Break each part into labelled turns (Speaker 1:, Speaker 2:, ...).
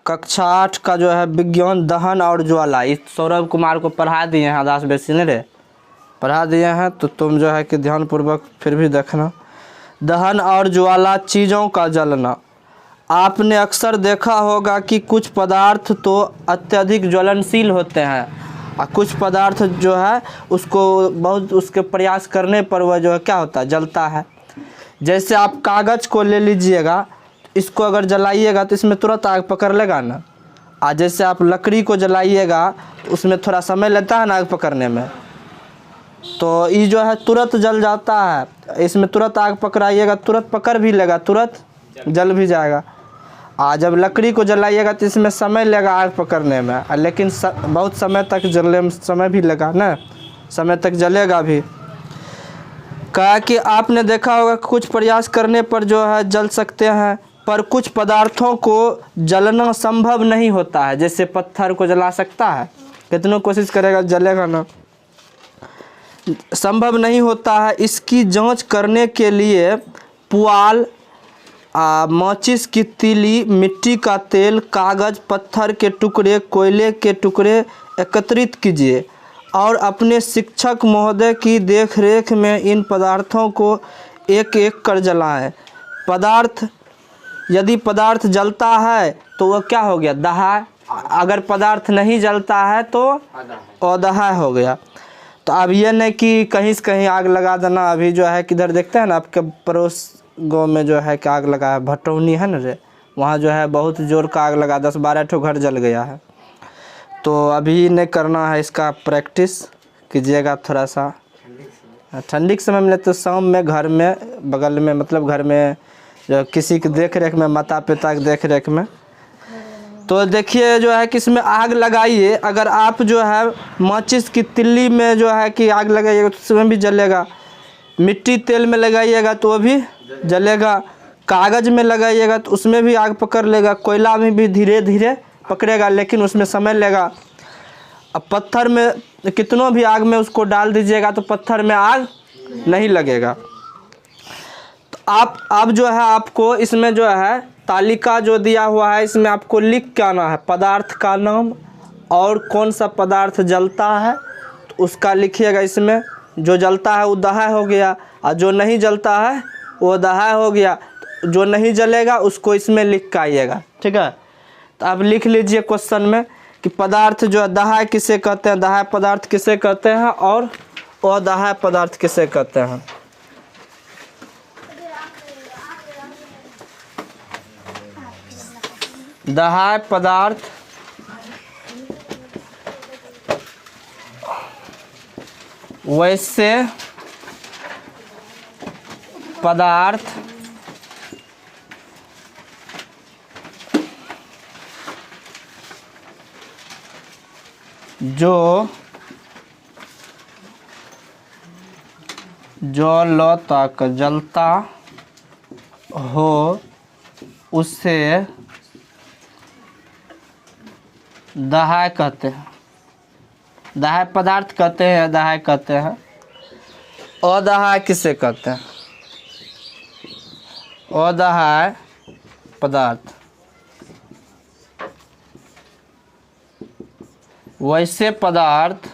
Speaker 1: कक्षा 8 का जो है विज्ञान दहन और ज्वाला, इस सौरभ कुमार को पढ़ा दिए हैं आदास बेसिन रे, पढ़ा दिए हैं। तो तुम जो है कि ध्यानपूर्वक फिर भी देखना। दहन और ज्वाला, चीज़ों का जलना। आपने अक्सर देखा होगा कि कुछ पदार्थ तो अत्यधिक ज्वलनशील होते हैं और कुछ पदार्थ जो है उसको बहुत उसके प्रयास करने पर वह जो है क्या होता है, जलता है। जैसे आप कागज़ को ले लीजिएगा, इसको अगर जलाइएगा तो इसमें तुरंत आग पकड़ लेगा ना। और जैसे आप लकड़ी को जलाइएगा उसमें थोड़ा समय लगता है ना आग पकड़ने में, तो ये जो है तुरंत जल जाता है। इसमें तुरंत आग पकड़ाइएगा तुरंत पकड़ भी लेगा, तुरंत जल भी जाएगा। और जब लकड़ी को जलाइएगा तो इसमें समय लगेगा आग पकड़ने में, लेकिन बहुत समय तक जलने में समय भी लगा ना, समय तक जलेगा भी। कहा कि आपने देखा होगा कुछ प्रयास करने पर जो है जल सकते हैं, पर कुछ पदार्थों को जलना संभव नहीं होता है। जैसे पत्थर को जला सकता है, कितनों कोशिश करेगा जलेगा ना, संभव नहीं होता है। इसकी जांच करने के लिए पुआल, माचिस की तीली, मिट्टी का तेल, कागज़, पत्थर के टुकड़े, कोयले के टुकड़े एकत्रित कीजिए और अपने शिक्षक महोदय की देखरेख में इन पदार्थों को एक एक कर जलाएं। यदि पदार्थ जलता है तो वह क्या हो गया, दहा। अगर पदार्थ नहीं जलता है तो अदहा हो गया। तो अब ये नहीं कि कहीं से कहीं आग लगा देना। अभी जो है किधर देखते हैं ना, आपके पड़ोस गाँव में जो है कि आग लगा है, भटौनी है ना रे, वहाँ जो है बहुत जोर का आग लगा, 10-12 ठो घर जल गया है। तो अभी नहीं करना है, इसका प्रैक्टिस कीजिएगा थोड़ा सा ठंडी के समय में। तो शाम में घर में बगल में, मतलब घर में जो किसी की देख रेख में, माता पिता की देख रेख में, तो देखिए जो है कि इसमें आग लगाइए। अगर आप जो है माचिस की तिल्ली में जो है कि आग लगाइएगा तो उसमें भी जलेगा। मिट्टी तेल में लगाइएगा तो वो भी जलेगा। कागज़ में लगाइएगा तो उसमें भी आग पकड़ लेगा। कोयला में भी धीरे धीरे पकड़ेगा, लेकिन उसमें समय लेगा। अब पत्थर में कितनों भी आग में उसको डाल दीजिएगा तो पत्थर में आग नहीं लगेगा। तो आप जो है आपको इसमें जो है तालिका जो दिया हुआ है, इसमें आपको लिख के आना है पदार्थ का नाम और कौन सा पदार्थ जलता है तो उसका लिखिएगा। इसमें जो जलता है वो दहा हो गया और जो नहीं जलता है वो दहा हो गया। जो नहीं जलेगा उसको इसमें लिख के आइएगा, ठीक है। तो आप लिख लीजिए क्वेश्चन में कि पदार्थ जो दहा किसे कहते हैं, दहा पदार्थ किसे कहते हैं और अदहा पदार्थ किसे कहते हैं। दहा पदार्थ वैसे पदार्थ जो ज्वाला तक जलता हो उसे दहा कहते हैं। दहा पदार्थ कहते हैं, दहा कहते हैं। अदहा किसे कहते हैं, अदहा पदार्थ वैसे पदार्थ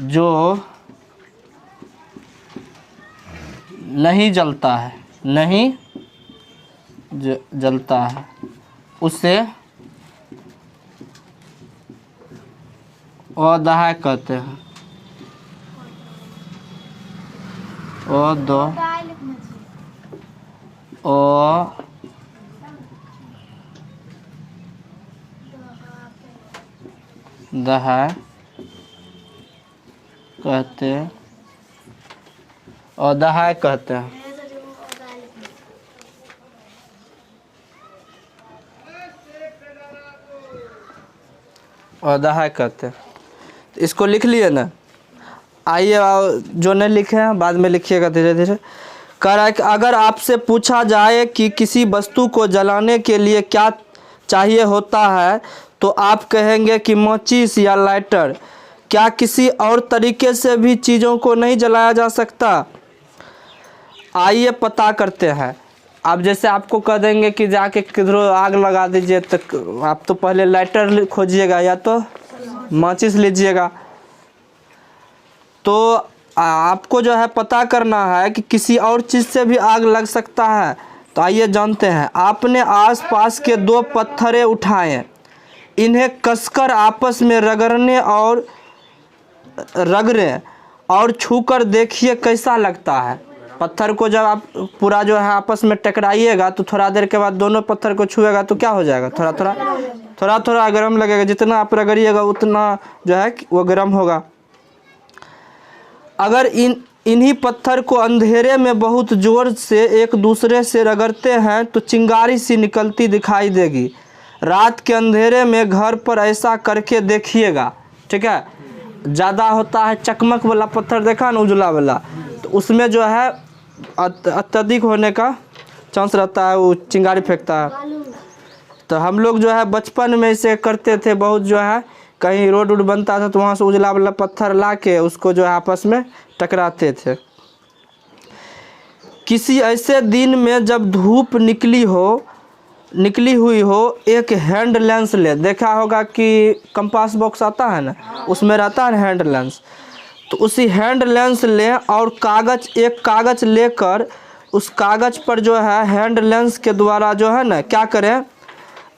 Speaker 1: जो नहीं जलता है, नहीं जलता है उसे अदहा कहते हैं। दहा कहते हैं, अदहा कहते हैं। अदहा कहते हैं। तो इसको लिख लिए ना। आइए जो नहीं लिखे हैं बाद में लिखिएगा धीरे धीरे। कह रहा है कि अगर आपसे पूछा जाए कि किसी वस्तु को जलाने के लिए क्या चाहिए होता है तो आप कहेंगे कि माचिस या लाइटर। क्या किसी और तरीके से भी चीज़ों को नहीं जलाया जा सकता? आइए पता करते हैं। अब जैसे आपको कह देंगे कि जाके किधरों आग लगा दीजिए, तो आप तो पहले लाइटर खोजिएगा या तो माचिस लीजिएगा। तो आपको जो है पता करना है कि किसी और चीज़ से भी आग लग सकता है। तो आइए जानते हैं। आपने आसपास के 2 पत्थरें उठाए, इन्हें कसकर आपस में रगड़ने और छूकर देखिए कैसा लगता है। पत्थर को जब आप पूरा जो है आपस में टकराइएगा तो थोड़ा देर के बाद दोनों पत्थर को छुएगा तो क्या हो जाएगा, थोड़ा थोड़ा गर्म लगेगा। जितना आप रगड़िएगा उतना जो है वो गर्म होगा। अगर इन्हीं पत्थर को अंधेरे में बहुत जोर से एक दूसरे से रगड़ते हैं तो चिंगारी सी निकलती दिखाई देगी। रात के अंधेरे में घर पर ऐसा करके देखिएगा, ठीक है। ज़्यादा होता है चकमक वाला पत्थर, देखा ना, उजला वाला, तो उसमें जो है अत्यधिक होने का चांस रहता है, वो चिंगारी फेंकता है। तो हम लोग जो है बचपन में इसे करते थे बहुत, जो है कहीं रोड वोड बनता था तो वहाँ से उजला वाला पत्थर ला के उसको जो है आपस में टकराते थे। किसी ऐसे दिन में जब धूप निकली हुई हो, एक हैंड लेंस ले। देखा होगा कि कंपास बॉक्स आता है ना, उसमें रहता है हैंड लेंस। तो उसी हैंड लेंस लें और एक कागज़ लेकर उस कागज़ पर जो है हैंड लेंस के द्वारा जो है ना क्या करें,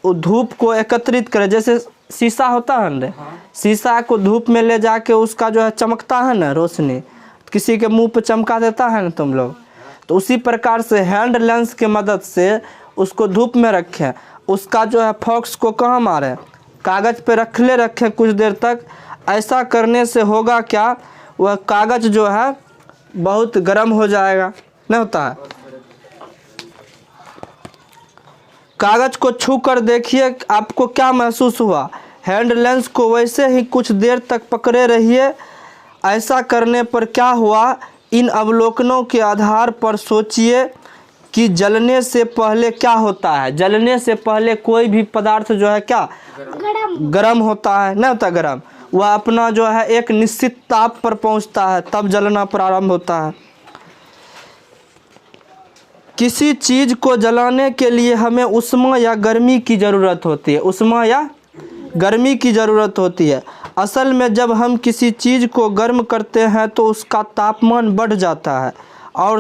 Speaker 1: वो धूप को एकत्रित करें। जैसे शीशा होता है ना, शीशा को धूप में ले जाके उसका जो है चमकता है ना रोशनी, किसी के मुंह पे चमका देता है ना तुम लोग, तो उसी प्रकार से हैंड लेंस के मदद से उसको धूप में रखें। उसका जो है फॉक्स को कहाँ मारें, कागज़ पे रखें कुछ देर तक। ऐसा करने से होगा क्या, वह कागज़ जो है बहुत गर्म हो जाएगा, नहीं होता है। कागज़ को छू कर देखिए आपको क्या महसूस हुआ। हैंड लेंस को वैसे ही कुछ देर तक पकड़े रहिए। ऐसा करने पर क्या हुआ, इन अवलोकनों के आधार पर सोचिए कि जलने से पहले क्या होता है। जलने से पहले कोई भी पदार्थ जो है क्या गरम होता है, नहीं होता गरम। वह अपना जो है एक निश्चित ताप पर पहुंचता है, तब जलना प्रारंभ होता है। किसी चीज़ को जलाने के लिए हमें उष्मा या गर्मी की ज़रूरत होती है। उष्मा या गर्मी की ज़रूरत होती है। असल में जब हम किसी चीज़ को गर्म करते हैं तो उसका तापमान बढ़ जाता है, और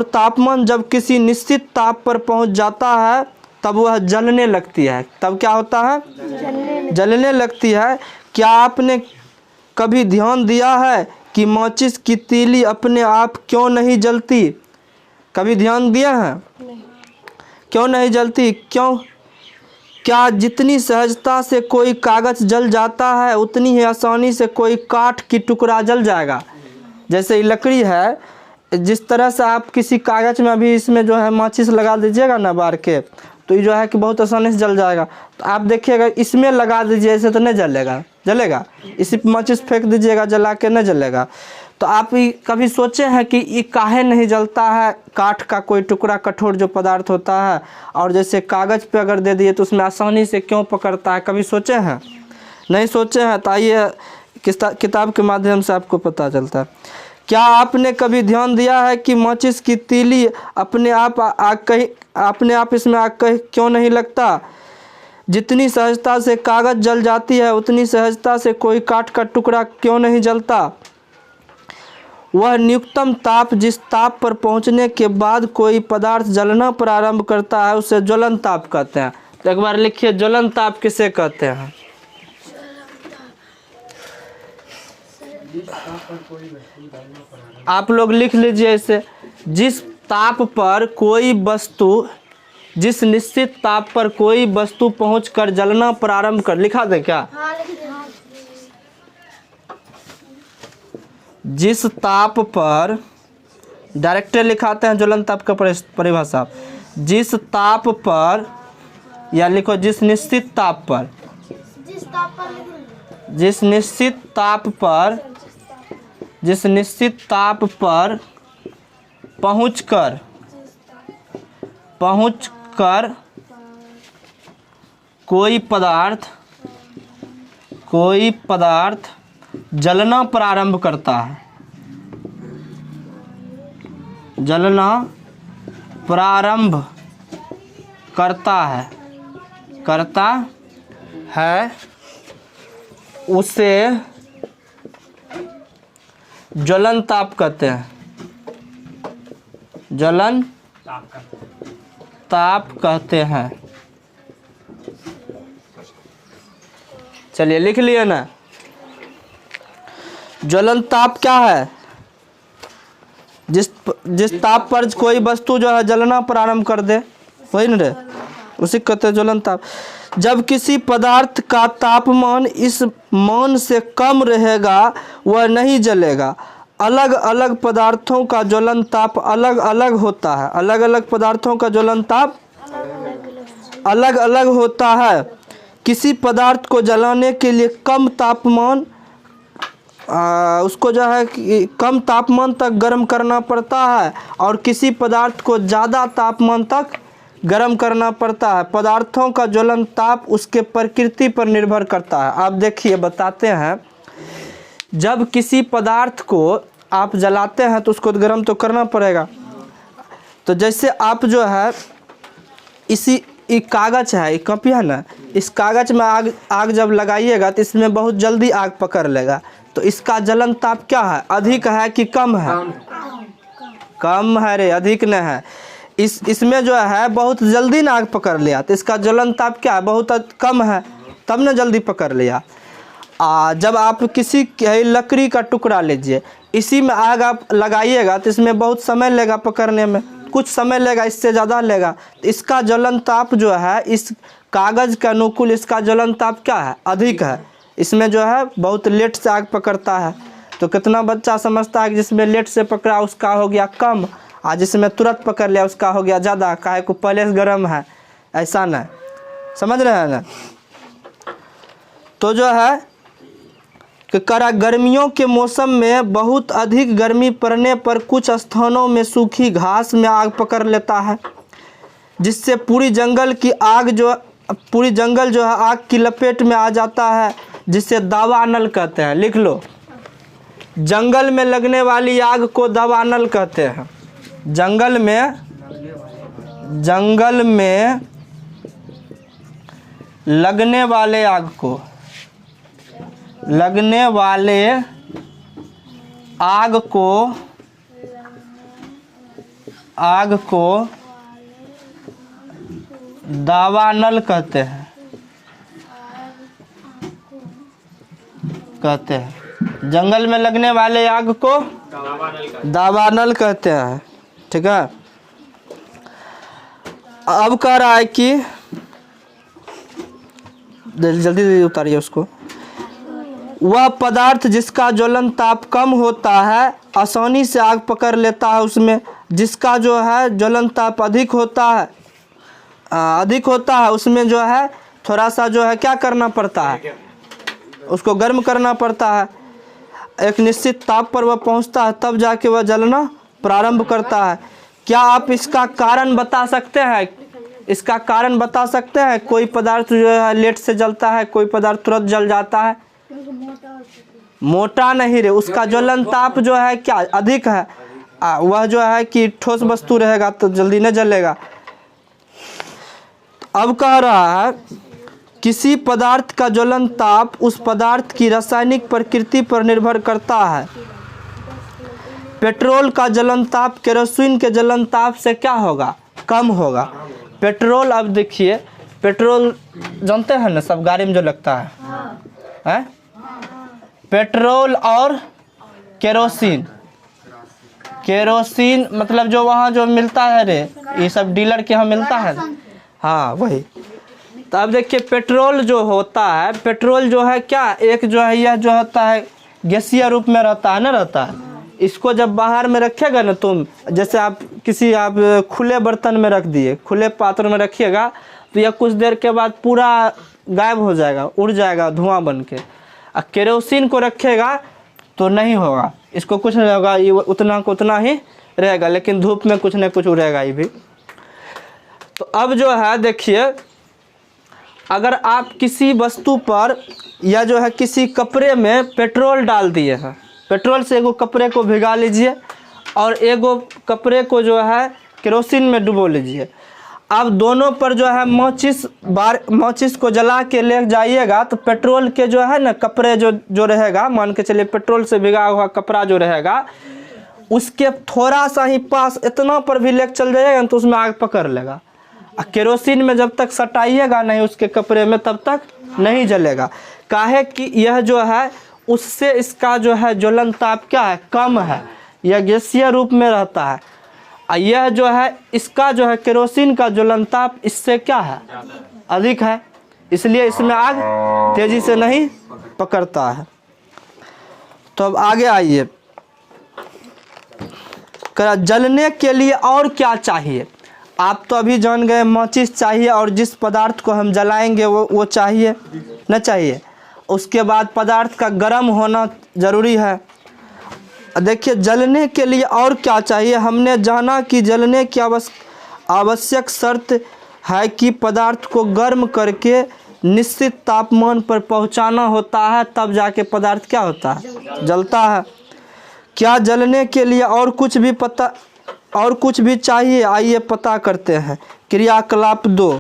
Speaker 1: तापमान जब किसी निश्चित ताप पर पहुंच जाता है तब वह जलने लगती है। तब क्या होता है, जलने लगती है। क्या आपने कभी ध्यान दिया है कि माचिस की तीली अपने आप क्यों नहीं जलती? कभी ध्यान दिया है? क्यों नहीं जलती? क्या जितनी सहजता से कोई कागज़ जल जाता है उतनी ही आसानी से कोई काठ की टुकड़ा जल जाएगा। जैसे ये लकड़ी है, जिस तरह से आप किसी कागज़ में अभी इसमें जो है माचिस लगा दीजिएगा ना बार के, तो ये जो है कि बहुत आसानी से जल जाएगा। तो आप देखिएगा इसमें लगा दीजिए ऐसे तो नहीं जलेगा। इसी पर माचिस फेंक दीजिएगा जला के, नहीं जलेगा। तो आप कभी सोचे हैं कि ये काहे नहीं जलता है? काठ का कोई टुकड़ा कठोर जो पदार्थ होता है, और जैसे कागज़ पे अगर दे दिए तो उसमें आसानी से क्यों पकड़ता है? कभी सोचे हैं? नहीं सोचे हैं? तो आइए किताब के माध्यम से आपको पता चलता है। क्या आपने कभी ध्यान दिया है कि माचिस की तीली अपने आप इसमें आग क्यों नहीं लगता? जितनी सहजता से कागज़ जल जाती है उतनी सहजता से कोई काठ का टुकड़ा क्यों नहीं जलता? वह न्यूनतम ताप, जिस ताप पर पहुंचने के बाद कोई पदार्थ जलना प्रारंभ करता है, उसे ज्वलन ताप कहते हैं। तो एक बार लिखिए, ज्वलन ताप किसे कहते हैं? आप लोग लिख लीजिए इसे। जिस निश्चित ताप पर कोई वस्तु पहुंचकर जलना प्रारंभ कर, लिखा दे क्या? जिस ताप पर, डायरेक्टर लिखाते हैं ज्वलन ताप का परिभाषा। जिस ताप पर, या लिखो जिस निश्चित ताप पर पहुंचकर कोई पदार्थ जलना प्रारंभ करता है, जलना प्रारंभ करता है उसे ज्वलन ताप कहते हैं। ज्वलन ताप कहते हैं। चलिए लिख लिए ना। ज्वलन ताप क्या है? जिस ताप पर कोई वस्तु जो है जलना प्रारंभ कर दे, वही न रे, उसी कहते हैं ज्वलन ताप। जब किसी पदार्थ का तापमान इस मान से कम रहेगा वह नहीं जलेगा। अलग अलग पदार्थों का ज्वलन ताप अलग अलग होता है। अलग अलग पदार्थों का ज्वलन ताप अलग अलग होता है। किसी पदार्थ को जलाने के लिए कम तापमान उसको जो है कम तापमान तक गर्म करना पड़ता है और किसी पदार्थ को ज़्यादा तापमान तक गर्म करना पड़ता है। पदार्थों का ज्वलन ताप उसके प्रकृति पर निर्भर करता है। आप देखिए बताते हैं, जब किसी पदार्थ को आप जलाते हैं तो उसको गर्म तो करना पड़ेगा। तो जैसे आप जो है एक कागज़ है, एक कॉपी है ना, इस कागज़ में आग जब लगाइएगा तो इसमें बहुत जल्दी आग पकड़ लेगा। तो इसका जलन ताप क्या है? अधिक है कि कम है? कम है रे, अधिक नहीं है। इसमें जो है बहुत जल्दी ना आग पकड़ लिया, तो इसका जलन ताप क्या है? बहुत कम है, तब ना जल्दी पकड़ लिया। जब आप किसी लकड़ी का टुकड़ा लीजिए, इसी में आग आप लगाइएगा तो इसमें बहुत समय लेगा पकड़ने में, कुछ समय लेगा, इससे ज़्यादा लेगा। तो इसका ज्वलन ताप जो है इस कागज़ के अनुकूल इसका ज्वलन ताप क्या है? अधिक है। इसमें जो है बहुत लेट से आग पकड़ता है। तो कितना बच्चा समझता है कि जिसमें लेट से पकड़ा उसका हो गया कम, और जिसमें तुरंत पकड़ लिया उसका हो गया ज़्यादा, काहे को पहले से गर्म है, ऐसा नहीं। समझ रहे हैं ना? तो जो है कि गर्मियों के मौसम में बहुत अधिक गर्मी पड़ने पर कुछ स्थानों में सूखी घास में आग पकड़ लेता है, जिससे पूरी जंगल जो है आग की लपेट में आ जाता है, जिसे दावानल कहते हैं। लिख लो, जंगल में लगने वाली आग को दावानल कहते हैं। जंगल में लगने वाले आग को दावानल कहते हैं। जंगल में लगने वाले आग को दावानल कहते हैं। ठीक है। अब कह रहा है कि जल्दी उतारिए उसको। वह पदार्थ जिसका ज्वलन ताप कम होता है आसानी से आग पकड़ लेता है उसमें। जिसका जो है ज्वलन ताप अधिक होता है उसमें जो है थोड़ा सा जो है क्या करना पड़ता है, उसको गर्म करना पड़ता है। एक निश्चित ताप पर वह पहुंचता है तब जाके वह जलना प्रारंभ करता है। क्या आप इसका कारण बता सकते हैं? इसका कारण बता सकते हैं? कोई पदार्थ जो है लेट से जलता है, कोई पदार्थ तुरंत जल जाता है। मोटा नहीं रे, उसका ज्वलन ताप जो है क्या अधिक है। वह जो है कि ठोस वस्तु रहेगा तो जल्दी न जलेगा। अब कह रहा है किसी पदार्थ का ज्वलन ताप उस पदार्थ की रासायनिक प्रकृति पर निर्भर करता है। पेट्रोल का जलन ताप केरोसिन के जलन ताप से क्या होगा? कम होगा। पेट्रोल, अब देखिए पेट्रोल जानते हैं ना, सब गाड़ी में जो लगता है पेट्रोल और केरोसिन मतलब जो वहाँ जो मिलता है रे, ये सब डीलर के यहाँ मिलता है। हाँ वही। तो अब देखिए पेट्रोल जो होता है, पेट्रोल जो है क्या, एक जो है यह जो होता है गैसीय रूप में रहता है। इसको जब बाहर में रखेगा ना तुम, जैसे आप खुले बर्तन में रख दिए, खुले पात्र में रखिएगा तो यह कुछ देर के बाद पूरा गायब हो जाएगा, उड़ जाएगा धुआं बन के। और केरोसिन को रखेगा तो नहीं होगा, इसको कुछ नहीं होगा, ये उतना को उतना ही रहेगा, लेकिन धूप में कुछ न कुछ उड़ेगा ये भी। तो अब जो है देखिए, अगर आप किसी वस्तु पर या जो है किसी कपड़े में पेट्रोल डाल दिए हैं, पेट्रोल से वो कपड़े को भिगा लीजिए और एगो कपड़े को जो है केरोसिन में डुबो लीजिए। अब दोनों पर जो है माचिस को जला के ले जाइएगा तो पेट्रोल के जो है ना कपड़े जो रहेगा, मान के चलिए पेट्रोल से भिगा हुआ कपड़ा जो रहेगा, उसके थोड़ा सा ही पास इतना पर भी लेकर चल जाइएगा तो उसमें आग पकड़ लेगा। केरोसिन में जब तक सटाइएगा नहीं उसके कपड़े में तब तक नहीं जलेगा। काहे कि यह जो है उससे इसका जो है ज्वलन ताप क्या है, कम है, यह गैसीय रूप में रहता है। यह जो है इसका जो है केरोसिन का ज्वलन ताप इससे क्या है, अधिक है, इसलिए इसमें आग तेजी से नहीं पकड़ता है। तो अब आगे आइए, जलने के लिए और क्या चाहिए। आप तो अभी जान गए माचिस चाहिए और जिस पदार्थ को हम जलाएंगे वो चाहिए न चाहिए। उसके बाद पदार्थ का गर्म होना ज़रूरी है। देखिए जलने के लिए और क्या चाहिए। हमने जाना कि जलने की आवश्यक शर्त है कि पदार्थ को गर्म करके निश्चित तापमान पर पहुंचाना होता है, तब जाके पदार्थ क्या होता है, जलता है। क्या जलने के लिए और कुछ भी चाहिए, आइए पता करते हैं। क्रियाकलाप 2।